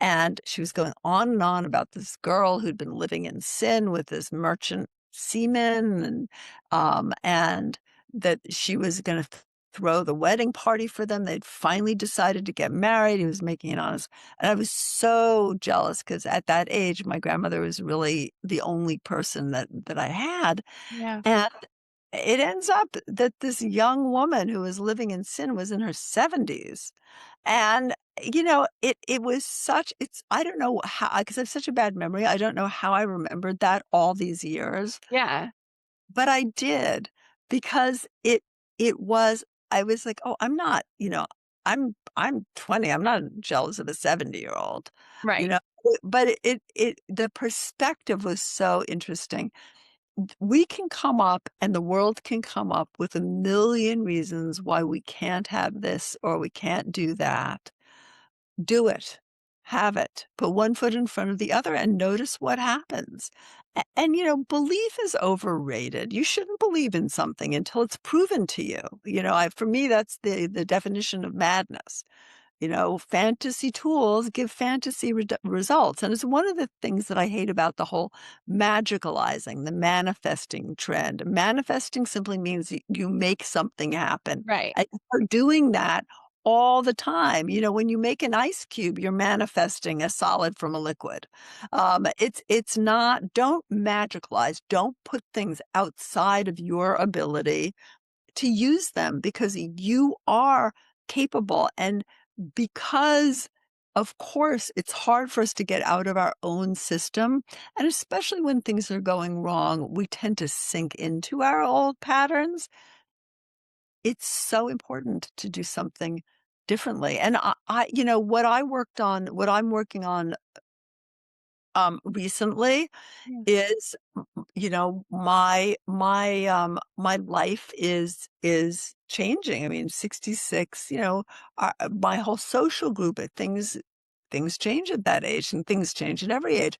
and she was going on and on about this girl who'd been living in sin with this merchant seaman, and that she was gonna throw the wedding party for them. They'd finally decided to get married. He was making it honest, and I was so jealous because at that age, my grandmother was really the only person that I had, Yeah. and it ends up that this young woman who was living in sin was in her 70s. And, it was such it's I don't know how, because I have such a bad memory, I don't know how I remembered that all these years, Yeah. but I did because it was I was like, "Oh, I'm not, I'm 20, I'm not jealous of a 70-year-old," you Right. know? But the perspective was so interesting. We can come up and the world can come up with a million reasons why we can't have this or we can't do that. Do it. Have it. Put one foot in front of the other and notice what happens. And, belief is overrated. You shouldn't believe in something until it's proven to you. For me, that's the definition of madness. Fantasy tools give fantasy results. And it's one of the things that I hate about the whole magicalizing, the manifesting trend. Manifesting simply means you make something happen. Right. And you're doing that all the time. When you make an ice cube, you're manifesting a solid from a liquid. It's not, don't magicalize, don't put things outside of your ability to use them because you are capable. And because, of course, it's hard for us to get out of our own system. And especially when things are going wrong, we tend to sink into our old patterns. It's so important to do something differently. And what I'm working on recently Yeah. is, my life is changing. I mean, 66, my whole social group, things change at that age and things change at every age.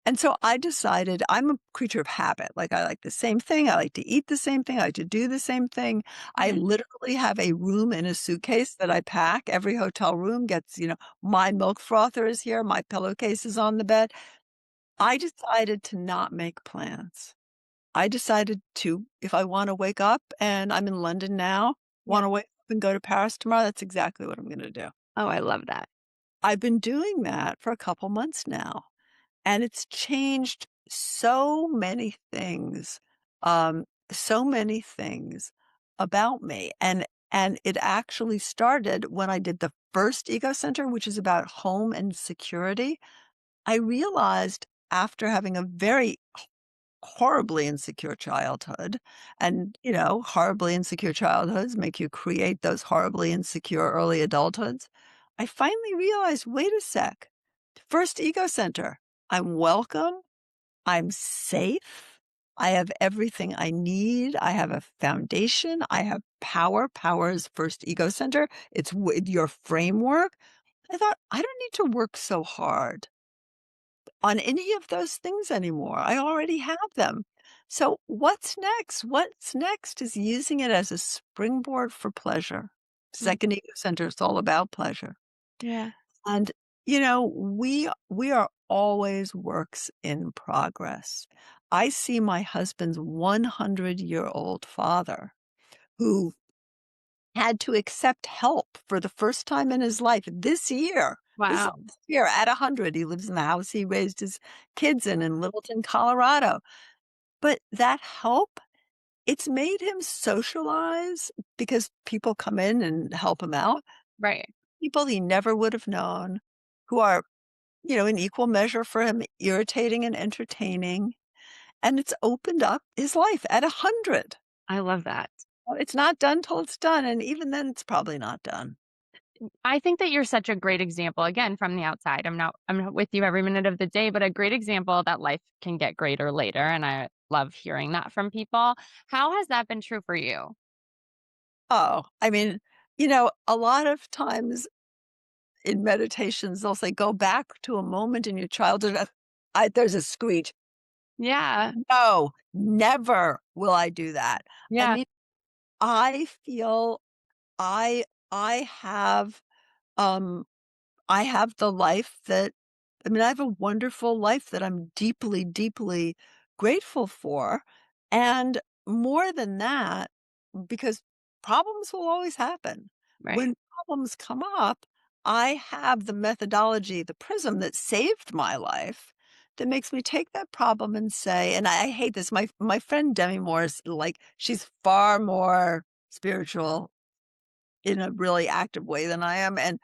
And so I decided I'm a creature of habit. Like I like the same thing. I like to eat the same thing. I like to do the same thing. I Yeah. literally have a room in a suitcase that I pack. Every hotel room gets, my milk frother is here. My pillowcase is on the bed. I decided to not make plans. I decided to, if I wanna wake up and I'm in London now, Yeah. wanna wake up and go to Paris tomorrow, that's exactly what I'm gonna do. Oh, I love that. I've been doing that for a couple months now, and it's changed so many things about me, and it actually started when I did the first Ego Center, which is about home and security. I realized after having a very horribly insecure childhood, and, horribly insecure childhoods make you create those horribly insecure early adulthoods. I finally realized, wait a sec. First ego center. I'm welcome. I'm safe. I have everything I need. I have a foundation. I have power. Power is first ego center. It's with your framework. I thought, I don't need to work so hard on any of those things anymore. I already have them. So what's next? What's next is using it as a springboard for pleasure. Mm. Second ego center is all about pleasure. Yeah. And we are always works in progress. I see my husband's 100-year-old father who had to accept help for the first time in his life this year. This Wow. last year at 100, he lives in the house he raised his kids in Littleton, Colorado. But that help, it's made him socialize because people come in and help him out. Right. People he never would have known who are, in equal measure for him, irritating and entertaining. And it's opened up his life at 100. I love that. It's not done till it's done. And even then, it's probably not done. I think that you're such a great example, again, from the outside. I'm not with you every minute of the day, but a great example that life can get greater later, and I love hearing that from people. How has that been true for you? Oh, I mean, a lot of times in meditations, they'll say, "Go back to a moment in your childhood." There's a screech. Yeah. No, never will I do that. I Yeah. mean, I feel I I have, um I have the life that I mean, I have a wonderful life that I'm deeply, deeply grateful for, and more than that, because problems will always happen. Right. When problems come up, I have the methodology, the prism that saved my life that makes me take that problem and say, and I hate this, my friend Demi Moore is like, she's far more spiritual in a really active way than I am, and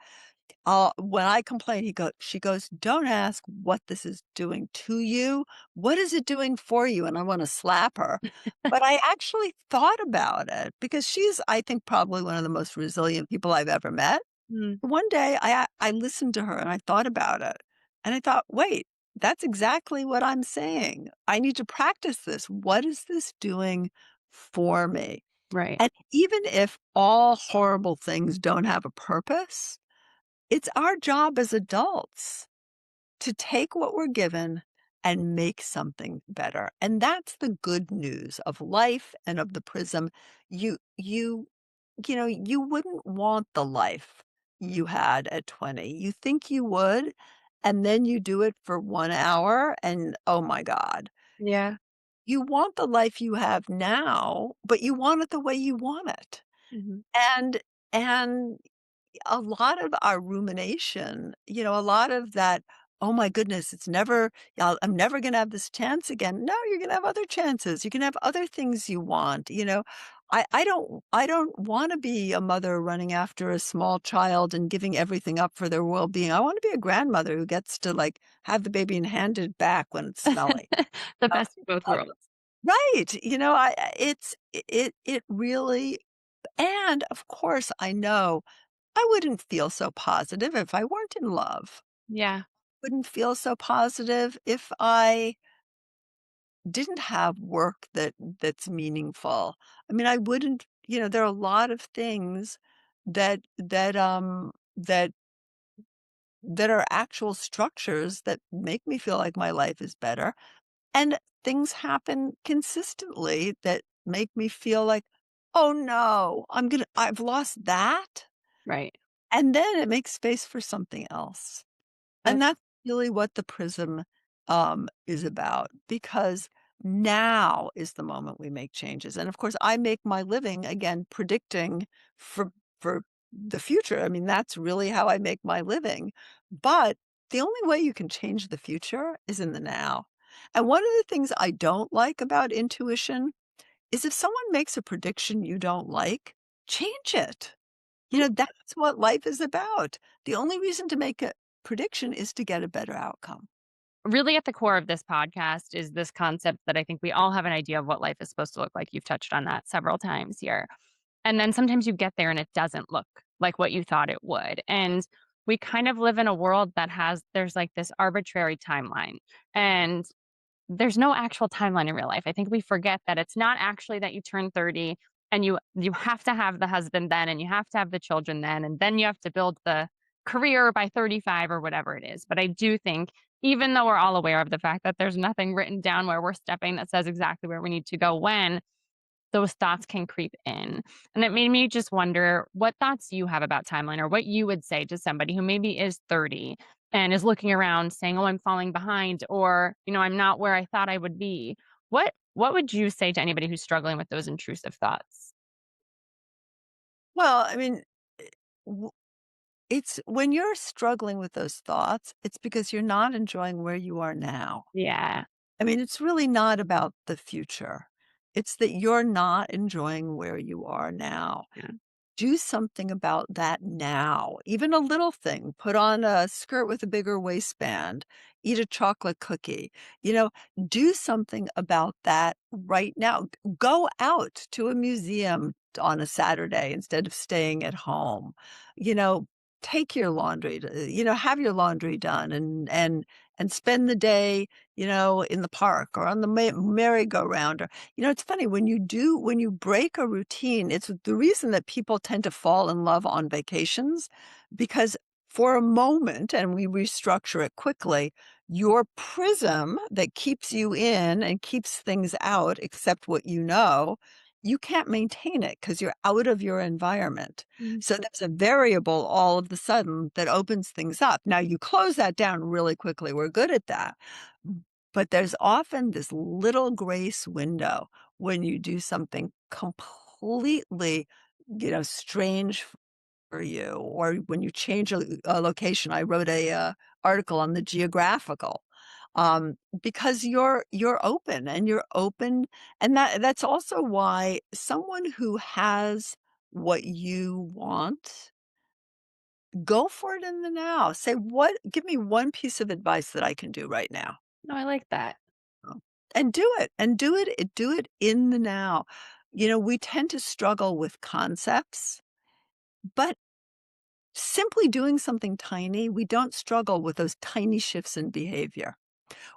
when I complain, she goes, "Don't ask what this is doing to you. What is it doing for you?" And I wanna slap her. But I actually thought about it because she's, I think, probably one of the most resilient people I've ever met. Mm, One day, I listened to her and I thought about it, and I thought, "Wait, that's exactly what I'm saying. I need to practice this. What is this doing for me?" right. And even if all horrible things don't have a purpose, it's our job as adults to take what we're given and make something better. And that's the good news of life and of the prism. You you you wouldn't want the life you had at 20. You think you would, and then you do it for 1 hour and oh my god. Yeah. You want the life you have now, but you want it the way you want it. Mhm. And and a lot of our rumination, a lot of that, "Oh my goodness, I'm never gonna have this chance again." No, you're gonna have other chances. You can have other things you want, I don't wanna be a mother running after a small child and giving everything up for their well-being. I wanna be a grandmother who gets to, like, have the baby and hand it back when it's smelly. The Uh, best of both uh, worlds. right, it really, and of course, I know I wouldn't feel so positive if I weren't in love. Yeah. Wouldn't feel so positive if I didn't have work that's meaningful. I mean, I wouldn't, there are a lot of things that are actual structures that make me feel like my life is better. And things happen consistently that make me feel like, "Oh no, I've lost that." Right. And then it makes space for something else. And That's that's really what the prism, is about, because now is the moment we make changes, and of course, I make my living, again, predicting for the future. I mean, that's really how I make my living, but the only way you can change the future is in the now, and one of the things I don't like about intuition is if someone makes a prediction you don't like, change it. That's what life is about. The only reason to make a prediction is to get a better outcome. really at the core of this podcast is this concept that I think we all have an idea of what life is supposed to look like. You've touched on that several times here. And then sometimes you get there and it doesn't look like what you thought it would. And we kind of live in a world that there's like this arbitrary timeline. And there's no actual timeline in real life. I think we forget that it's not actually that you turn 30 and you have to have the husband then and you have to have the children then and then you have to build the career by 35 or whatever it is. But I do think even though we're all aware of the fact that there's nothing written down where we're stepping that says exactly where we need to go when, those thoughts can creep in. And it made me just wonder what thoughts you have about timeline or what you would say to somebody who maybe is 30 and is looking around saying, "Oh, I'm falling behind," or, "I'm not where I thought I would be." What would you say to anybody who's struggling with those intrusive thoughts? Well, I mean, w it's when you're struggling with those thoughts, it's because you're not enjoying where you are now. Yeah. I mean, it's really not about the future. It's that you're not enjoying where you are now. Yeah. Do something about that now, even a little thing. Put on a skirt with a bigger waistband, eat a chocolate cookie, you know, do something about that right now. Go out to a museum on a Saturday instead of staying at home. You know, take your laundry to have your laundry done and spend the day, in the park or on the merry-go-round or it's funny when you break a routine, it's the reason that people tend to fall in love on vacations because for a moment, and we restructure it quickly, your prism that keeps you in and keeps things out except what you can't maintain it because you're out of your environment. Mm. So there's a variable all of the sudden that opens things up. Now you close that down really quickly. We're good at that. But there's often this little grace window when you do something completely, strange for you, or when you change a location. I wrote a article on the geographical, because you're open, and that's also why someone who has what you want, go for it in the now. Say, "What give me one piece of advice that I can do right now." No, I like that. Oh, and do it in the now. We tend to struggle with concepts, but simply doing something tiny, we don't struggle with those tiny shifts in behavior.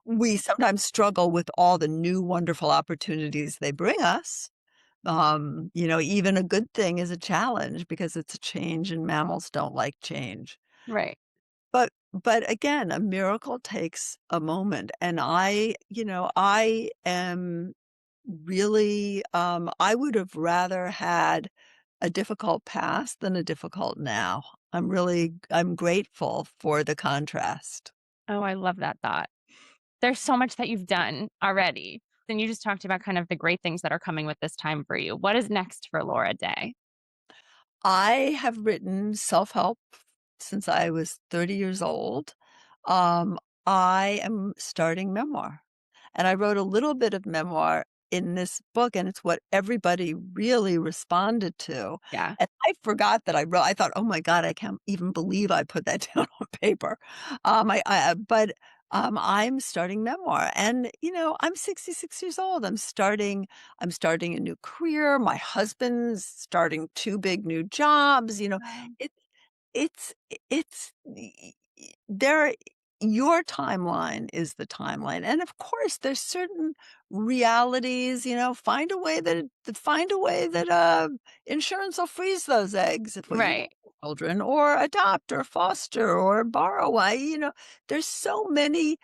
We sometimes struggle with all the new wonderful opportunities they bring us. Even a good thing is a challenge because it's a change and mammals don't like change. Right. But again, a miracle takes a moment, and I am really, I would have rather had a difficult past than a difficult now. I'm grateful for the contrast. Oh, I love that thought. There's so much that you've done already. Then you just talked about kind of the great things that are coming with this time for you. What is next for Laura Day? I have written self-help since I was 30 years old. Um, I am starting memoir, and I wrote a little bit of memoir in this book, and it's what everybody really responded to, Yeah. and I forgot that I thought, "Oh my god, I can't even believe I put that down on paper." But, I'm starting memoir, and, I'm 66 years old. I'm starting a new career. My husband's starting 2 big new jobs, Wow. it it's there your timeline is the timeline, and of course, there's certain realities, find a way that, insurance will freeze those eggs if you want Right. children, or adopt, or foster, or borrow. There's so many,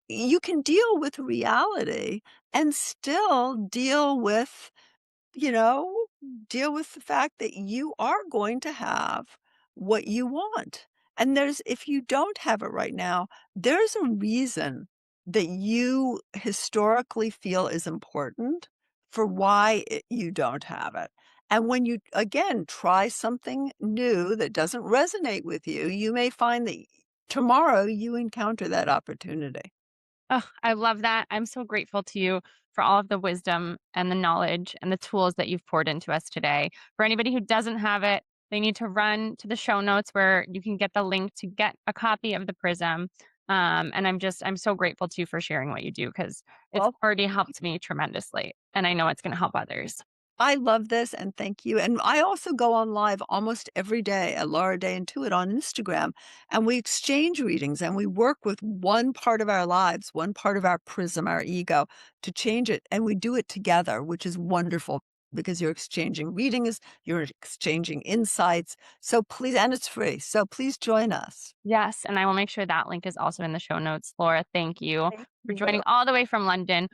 you can deal with reality and still you know, deal with the fact that you are going to have what you want. And if you don't have it right now, there's a reason that you historically feel is important for why you don't have it. And when you, again, try something new that doesn't resonate with you, you may find that tomorrow you encounter that opportunity. Oh, I love that. I'm so grateful to you for all of the wisdom and the knowledge and the tools that you've poured into us today. For anybody who doesn't have it, they need to run to the show notes where you can get the link to get a copy of the Prism. And I'm so grateful to you for sharing what you do because it's Well, already helped me tremendously. And I know it's going to help others. I love this and thank you. And I also go on live almost every day at Laura Day Intuit on Instagram. And we exchange readings and we work with one part of our lives, one part of our prism, our ego, to change it. And we do it together, which is wonderful because you're exchanging readings, you're exchanging insights. So please, and it's free. So please join us. Yes. And I will make sure that link is also in the show notes. Laura, thank you Thank for you. joining all the way from London.